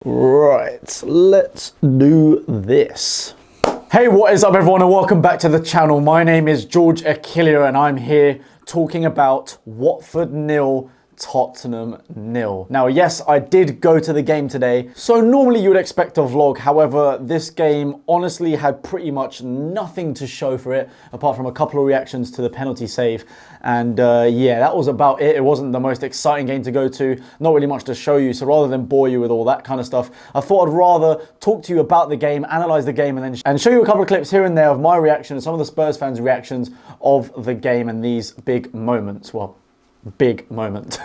Right, let's do this. Hey, what is up everyone and welcome back to the channel. My name is George Achillea and I'm here talking about Watford 0, Tottenham 0. Now, yes, I did go to the game today, so normally you would expect a vlog. However, this game honestly had pretty much nothing to show for it, apart from a couple of reactions to the penalty save. And yeah, that was about it. It wasn't the most exciting game to go to, not really much to show you. So rather than bore you with all that kind of stuff, I thought I'd rather talk to you about the game, analyze the game, and show you a couple of clips here and there of my reaction and some of the Spurs fans' reactions of the game and these big moments. Well, big moment.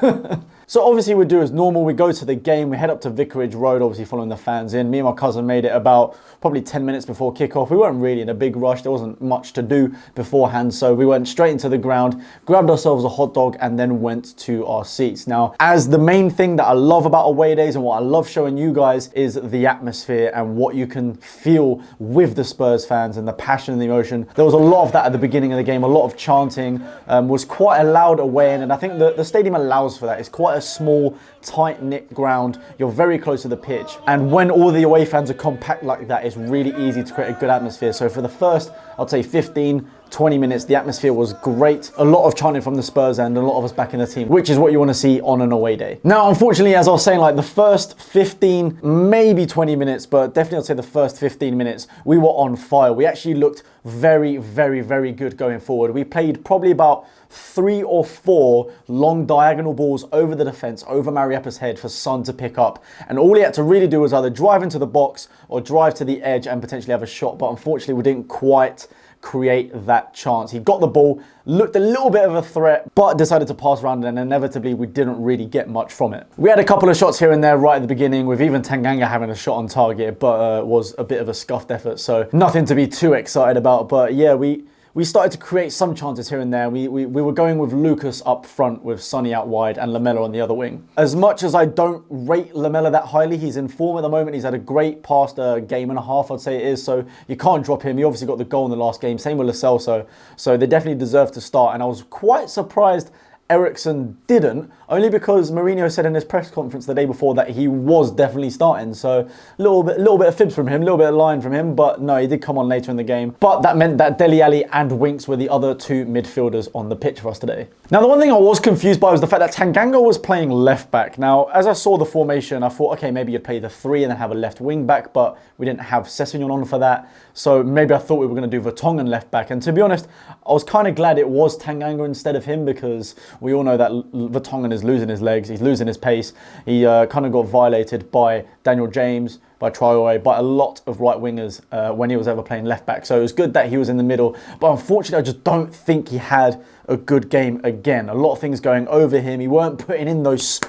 So obviously we do as normal, we go to the game, we head up to Vicarage Road, obviously following the fans in. Me and my cousin made it about probably 10 minutes before kickoff. We weren't really in a big rush, there wasn't much to do beforehand, so we went straight into the ground, grabbed ourselves a hot dog and then went to our seats. Now, as the main thing that I love about away days and what I love showing you guys is the atmosphere and what you can feel with the Spurs fans and the passion and the emotion. There was a lot of that at the beginning of the game, a lot of chanting, was quite a loud away end, and I think the stadium allows for that. It's quite a small, tight-knit ground. You're very close to the pitch. And when all the away fans are compact like that, it's really easy to create a good atmosphere. So for the first, I'd say 15, 20 minutes, the atmosphere was great. A lot of chanting from the Spurs end, a lot of us back in the team, which is what you want to see on an away day. Now, unfortunately, as I was saying, like the first 15, maybe 20 minutes, but definitely I'd say the first 15 minutes, we were on fire. We actually looked very, very, very good going forward. We played probably about 3 or 4 long diagonal balls over the defence, over Mariappa's head for Son to pick up. And all he had to really do was either drive into the box or drive to the edge and potentially have a shot. But unfortunately, we didn't quite create that chance. He got the ball, looked a little bit of a threat, but decided to pass around, and inevitably we didn't really get much from it. We had a couple of shots here and there right at the beginning, with even Tanganga having a shot on target, but was a bit of a scuffed effort, so nothing to be too excited about. But yeah, we started to create some chances here and there. We were going with Lucas up front with Sonny out wide and Lamela on the other wing. As much as I don't rate Lamela that highly, he's in form at the moment. He's had a great past game and a half, I'd say it is, so you can't drop him. He obviously got the goal in the last game, same with Lo Celso, so they definitely deserve to start. And I was quite surprised Eriksen didn't, only because Mourinho said in his press conference the day before that he was definitely starting. So a little bit of fibs from him, a little bit of lying from him, but no, he did come on later in the game. But that meant that Dele Alli and Winks were the other 2 midfielders on the pitch for us today. Now, the one thing I was confused by was the fact that Tanganga was playing left back. Now, as I saw the formation, I thought, okay, maybe you'd play the 3 and then have a left wing back, but we didn't have Sessegnon on for that. So maybe I thought we were going to do Vertonghen left back. And to be honest, I was kind of glad it was Tanganga instead of him, because we all know that Vertonghen is losing his legs, he's losing his pace. He kind of got violated by Daniel James, by Traore, by a lot of right wingers when he was ever playing left back. So it was good that he was in the middle, but unfortunately I just don't think he had a good game again. A lot of things going over him. He weren't putting in those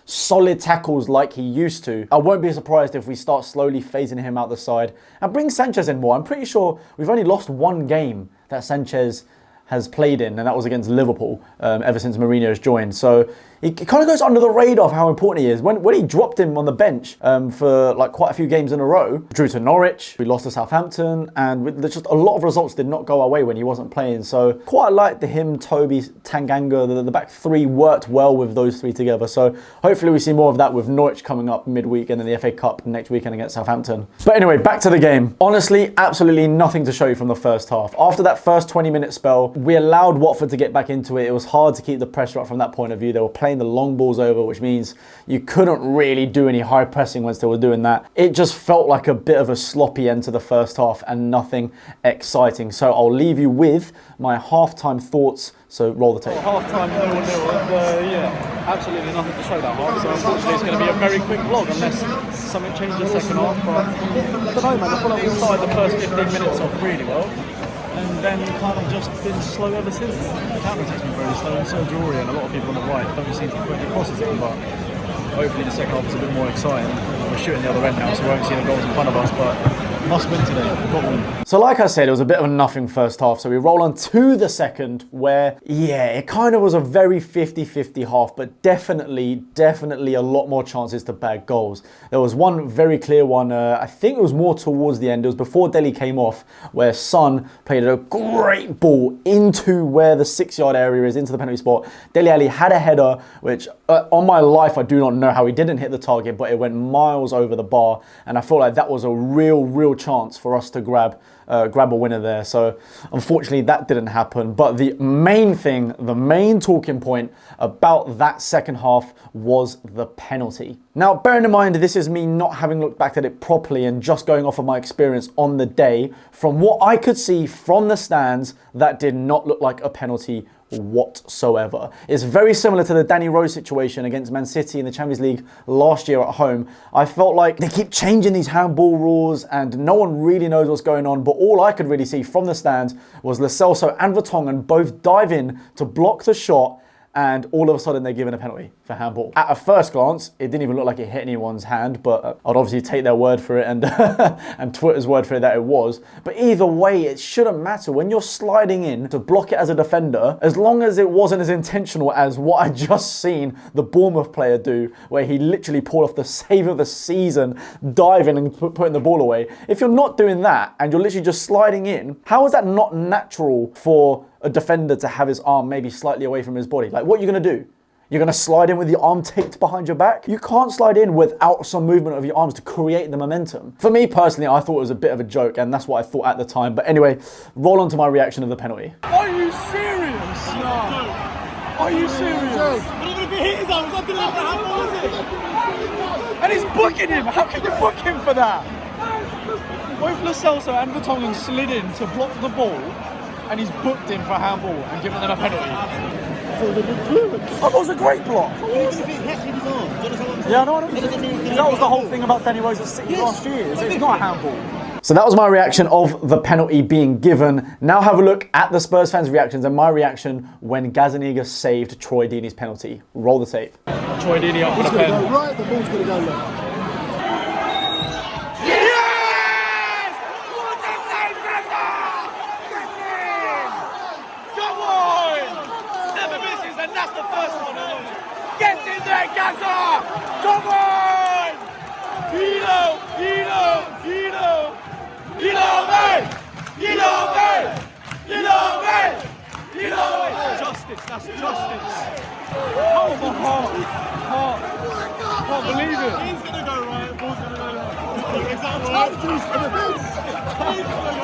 solid tackles like he used to. I won't be surprised if we start slowly phasing him out the side and bring Sanchez in more. I'm pretty sure we've only lost 1 game that Sanchez has played in, and that was against Liverpool ever since Mourinho has joined. So he kind of goes under the radar of how important he is. When he dropped him on the bench for like quite a few games in a row, drew to Norwich, we lost to Southampton, and just a lot of results did not go our way when he wasn't playing. So quite like him, Toby, Tanganga, the back 3 worked well with those 3 together. So hopefully we see more of that with Norwich coming up midweek and then the FA Cup next weekend against Southampton. But anyway, back to the game. Honestly, absolutely nothing to show you from the first half. After that first 20-minute spell, we allowed Watford to get back into it. It was hard to keep the pressure up from that point of view. They were playing the long balls over, which means you couldn't really do any high pressing once they were doing that. It just felt like a bit of a sloppy end to the first half and nothing exciting. So I'll leave you with my half-time thoughts. So roll the tape. Half-time 0-0, yeah, absolutely nothing to show that half. So unfortunately it's going to be a very quick vlog unless something changes second half. But I don't know, man, I feel like we started the first 15 minutes off really well, and then kind of just been slow ever since. The counter-attack's been very slow, and so Drury and a lot of people on the right don't seem to be putting the crosses in, but hopefully the second half is a bit more exciting. We're shooting the other end now, so we won't see the goals in front of us, but Must win today. Got to win. So like I said, it was a bit of a nothing first half. So we roll on to the second where, yeah, it kind of was a very 50-50 half, but definitely a lot more chances to bag goals. There was one very clear one, I think it was more towards the end. It was before Dele came off, where Son played a great ball into where the 6-yard area is, into the penalty spot. Dele Alli had a header, which on my life, I do not know how he didn't hit the target, but it went miles over the bar. And I feel like that was a real chance for us to grab a winner there. So unfortunately that didn't happen. But the main thing, the main talking point about that second half was the penalty. Now, bearing in mind, this is me not having looked back at it properly and just going off of my experience on the day. From what I could see from the stands, that did not look like a penalty whatsoever. It's very similar to the Danny Rose situation against Man City in the Champions League last year at home. I felt like they keep changing these handball rules and no one really knows what's going on, but all I could really see from the stands was Lo Celso and Vertonghen both dive in to block the shot, and all of a sudden they're given a penalty for handball. At a first glance, it didn't even look like it hit anyone's hand, but I'd obviously take their word for it and and Twitter's word for it that it was. But either way, it shouldn't matter. When you're sliding in to block it as a defender, as long as it wasn't as intentional as what I just seen the Bournemouth player do, where he literally pulled off the save of the season, diving and putting the ball away. If you're not doing that and you're literally just sliding in, how is that not natural for a defender to have his arm maybe slightly away from his body? Like, what are you going to do? You're going to slide in with your arm taped behind your back? You can't slide in without some movement of your arms to create the momentum. For me personally, I thought it was a bit of a joke, and that's what I thought at the time. But anyway, roll on to my reaction of the penalty. Are you serious? No. Are you serious? But even if he hit his arm, it's not going to happen, is it? And he's booking him. How can you book him for that? Both Lo Celso and Vertonghen slid in to block the ball, and he's booked him for handball and given them a penalty. I thought it was a great block. Yeah, I know. That was the whole thing about Danny Rose at City last year. It's not a handball. So that was my reaction of the penalty being given. Now have a look at the Spurs fans' reactions and my reaction when Gazzaniga saved Troy Deeney's penalty. Roll the tape. Troy Deeney up for the pen. Go right, the ball's going to go left. Come on! Hilo! Justice, that's justice. Oh, my heart. Can't believe it. He's going to go right, ball's going to go left.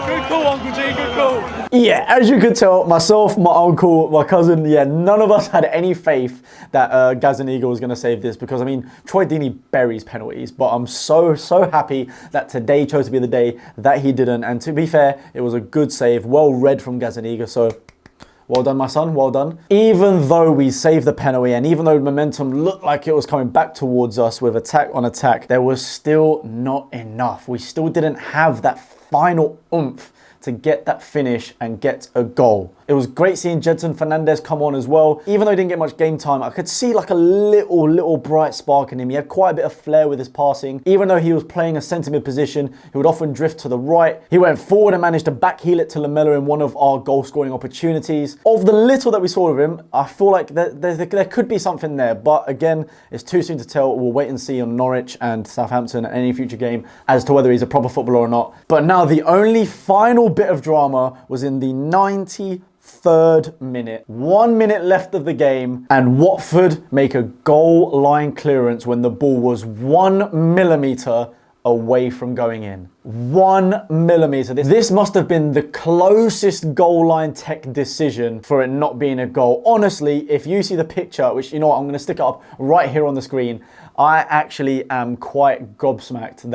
Good call, Uncle G, good call. Yeah, as you could tell, myself, my uncle, my cousin, yeah, none of us had any faith that Gazzaniga was going to save this, because, I mean, Troy Deeney buries penalties, but I'm so happy that today chose to be the day that he didn't. And to be fair, it was a good save, well read from Gazzaniga, so well done, my son, well done. Even though we saved the penalty and even though momentum looked like it was coming back towards us with attack on attack, there was still not enough. We still didn't have that final oomph to get that finish and get a goal. It was great seeing Jedson Fernandez come on as well. Even though he didn't get much game time, I could see like a little bright spark in him. He had quite a bit of flair with his passing. Even though he was playing a centre mid position, he would often drift to the right. He went forward and managed to backheel it to Lamela in one of our goal scoring opportunities. Of the little that we saw of him, I feel like there could be something there. But again, it's too soon to tell. We'll wait and see on Norwich and Southampton and any future game as to whether he's a proper footballer or not. But now the only final bit of drama was in the 93rd minute. 1 minute left of the game and Watford make a goal line clearance when the ball was 1 millimetre away from going in. 1 millimetre. This must have been the closest goal line tech decision for it not being a goal. Honestly, if you see the picture, which, you know what, I'm going to stick it up right here on the screen, I actually am quite gobsmacked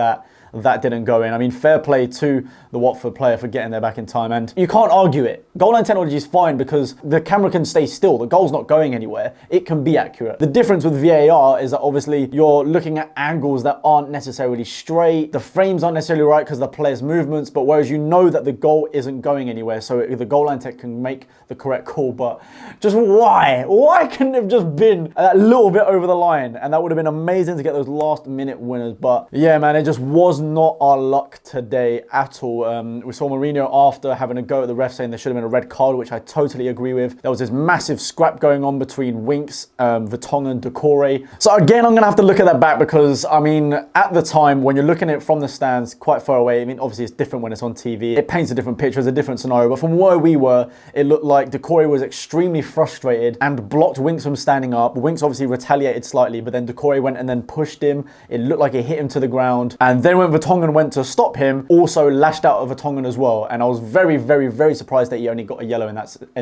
that didn't go in. I mean, fair play to the Watford player for getting there back in time, and you can't argue it. Goal line technology is fine because the camera can stay still. The goal's not going anywhere. It can be accurate. The difference with VAR is that obviously you're looking at angles that aren't necessarily straight. The frames aren't necessarily right because of the player's movements, but whereas you know that the goal isn't going anywhere, so the goal line tech can make the correct call. But just why? Why couldn't it have just been a little bit over the line? And that would have been amazing amazing to get those last minute winners. But yeah, man, it just was not our luck today at all. We saw Mourinho after having a go at the ref saying there should have been a red card, which I totally agree with. There was this massive scrap going on between Winks, Vertonghen, Decore. So again, I'm going to have to look at that back because, I mean, at the time, when you're looking at it from the stands quite far away, I mean, obviously it's different when it's on TV. It paints a different picture, it's a different scenario. But from where we were, it looked like Decore was extremely frustrated and blocked Winks from standing up. Winks obviously retaliated slightly, but then Decore went and then pushed him. It looked like it hit him to the ground. And then when Vertonghen went to stop him, also lashed out at Vertonghen as well. And I was very, very, very surprised that he only got a yellow in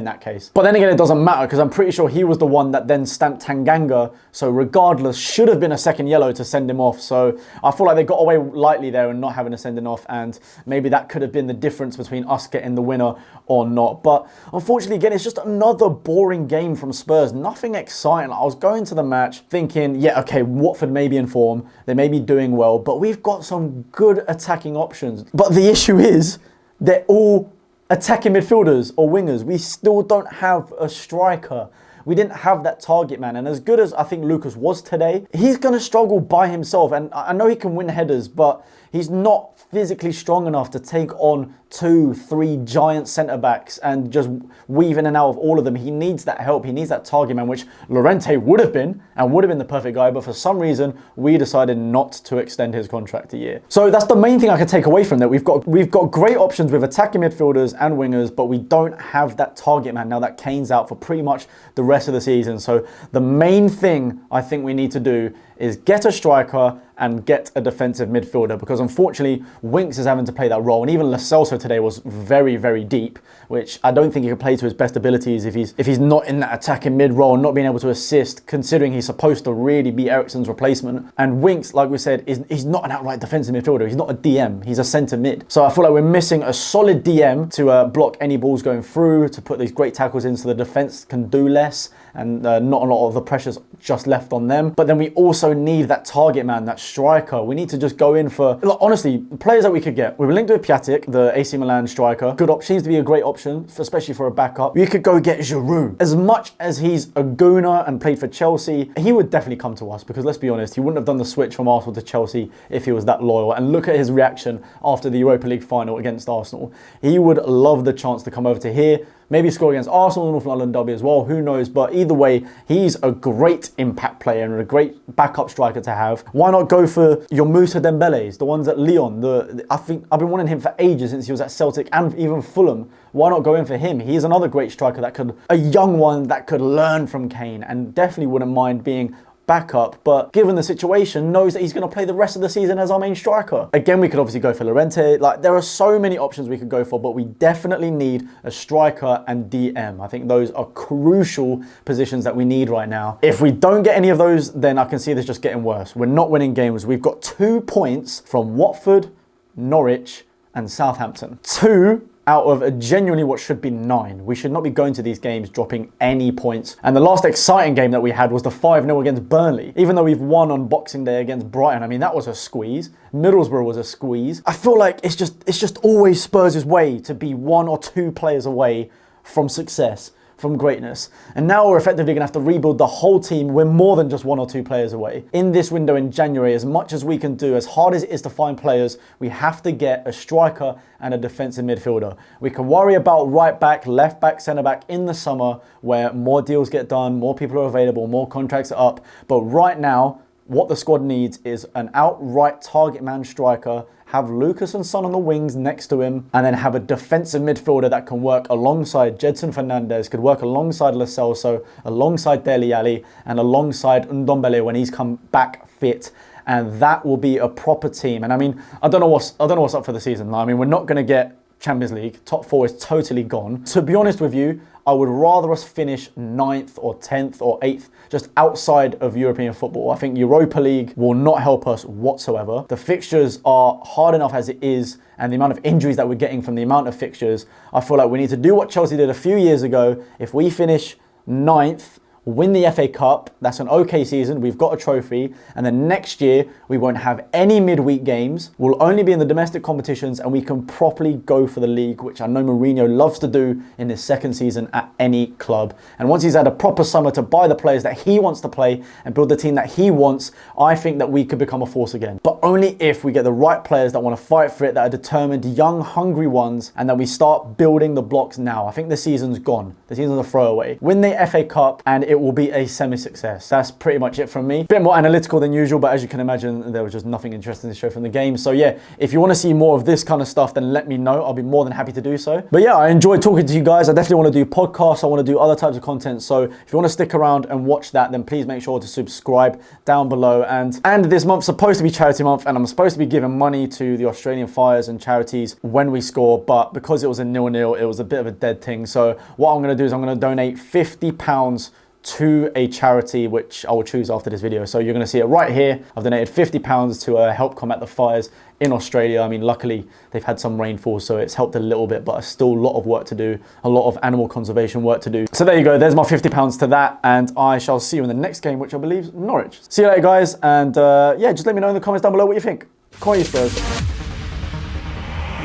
that case. But then again, it doesn't matter because I'm pretty sure he was the one that then stamped Tanganga. So regardless, should have been a second yellow to send him off. So I feel like they got away lightly there and not having a sending off. And maybe that could have been the difference between us getting the winner or not. But unfortunately, again, it's just another boring game from Spurs. Nothing exciting. I was going to the match thinking, yeah, okay, Watford may be in form. They may be doing well, but we've got some good attacking options. But the issue is they're all attacking midfielders or wingers. We still don't have a striker. We didn't have that target man. And as good as I think Lucas was today, he's going to struggle by himself. And I know he can win headers, but he's not physically strong enough to take on 2-3 giant centre-backs and just weave in and out of all of them. He needs that help. He needs that target man, which Llorente would have been and would have been the perfect guy. But for some reason, we decided not to extend his contract a year. So that's the main thing I could take away from that. We've got great options with attacking midfielders and wingers, but we don't have that target man now that Kane's out for pretty much the rest of the season. So the main thing I think we need to do is get a striker and get a defensive midfielder, because unfortunately Winks is having to play that role, and even Lo Celso today was very, very deep, which I don't think he can play to his best abilities if he's not in that attacking mid role and not being able to assist, considering he's supposed to really be Eriksen's replacement. And Winks, like we said, he's not an outright defensive midfielder. He's not a DM. He's a centre mid. So I feel like we're missing a solid DM to block any balls going through, to put these great tackles in so the defence can do less and not a lot of the pressure's just left on them. But then we also need that target man, that striker. We need to just go in for, like, honestly, players that we could get. We were linked with Piatek, the AC Milan striker. Good option, seems to be a great option, especially for a backup. You could go get Giroud. As much as he's a gooner and played for Chelsea, he would definitely come to us, because let's be honest, he wouldn't have done the switch from Arsenal to Chelsea if he was that loyal. And look at his reaction after the Europa League final against Arsenal. He would love the chance to come over to here, maybe score against Arsenal, North London derby as well, who knows. But either way, he's a great impact player and a great backup striker to have. Why not go for your Moussa Dembele's, the ones at Lyon? I think I've been wanting him for ages, since he was at Celtic and even Fulham. Why not go in for him? He's another great striker a young one that could learn from Kane and definitely wouldn't mind being backup, but given the situation, knows that he's going to play the rest of the season as our main striker. Again, we could obviously go for Llorente. Like, there are so many options we could go for, but we definitely need a striker and DM. I think those are crucial positions that we need right now. If we don't get any of those, then I can see this just getting worse. We're not winning games. We've got 2 points from Watford, Norwich, and Southampton. 2 out of genuinely what should be 9. We should not be going to these games dropping any points. And the last exciting game that we had was the 5-0 against Burnley. Even though we've won on Boxing Day against Brighton, I mean, that was a squeeze. Middlesbrough was a squeeze. I feel like it's just always Spurs' way to be 1 or 2 players away from success, from greatness. And now we're effectively going to have to rebuild the whole team. We're more than just 1 or 2 players away. In this window in January, as much as we can do, as hard as it is to find players, we have to get a striker and a defensive midfielder. We can worry about right back, left back, centre back in the summer, where more deals get done, more people are available, more contracts are up. But right now, what the squad needs is an outright target man striker, have Lucas and Son on the wings next to him, and then have a defensive midfielder that can work alongside Jedson Fernandez, could work alongside Lo Celso, alongside Dele Alli, and alongside Ndombele when he's come back fit. And that will be a proper team. And I mean, I don't know what's up for the season. I mean, we're not going to get Champions League. Top 4 is totally gone. To be honest with you, I would rather us finish 9th or 10th or 8th, just outside of European football. I think Europa League will not help us whatsoever. The fixtures are hard enough as it is, and the amount of injuries that we're getting from the amount of fixtures, I feel like we need to do what Chelsea did a few years ago. If we finish 9th, win the FA Cup. That's an okay season. We've got a trophy. And then next year, we won't have any midweek games. We'll only be in the domestic competitions and we can properly go for the league, which I know Mourinho loves to do in his second season at any club. And once he's had a proper summer to buy the players that he wants to play and build the team that he wants, I think that we could become a force again. But only if we get the right players that want to fight for it, that are determined, young, hungry ones, and that we start building the blocks now. I think the season's gone. The season's a throwaway. Win the FA Cup and it will be a semi-success. That's pretty much it from me. Bit more analytical than usual, but as you can imagine, there was just nothing interesting to show from the game. So yeah, if you want to see more of this kind of stuff, then let me know. I'll be more than happy to do so. But yeah, I enjoyed talking to you guys. I definitely want to do podcasts. I want to do other types of content. So if you want to stick around and watch that, then please make sure to subscribe down below. And this month's supposed to be charity month, and I'm supposed to be giving money to the Australian fires and charities when we score, but because it was a 0-0, it was a bit of a dead thing. So what I'm going to do is I'm going to donate £50 to a charity, which I will choose after this video. So you're going to see it right here. I've donated £50 to help combat the fires in Australia. I mean, luckily they've had some rainfall, so it's helped a little bit, but still a lot of work to do, a lot of animal conservation work to do. So there you go, there's my £50 to that, and I shall see you in the next game, which I believe is Norwich. See you later, guys, and yeah, just let me know in the comments down below what you think. COYS, Spurs.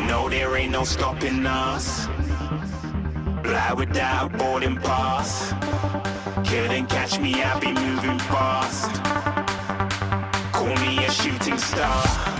No, there ain't no stopping us. Fly without a boarding pass. Couldn't catch me, I'll be moving fast. Call me a shooting star.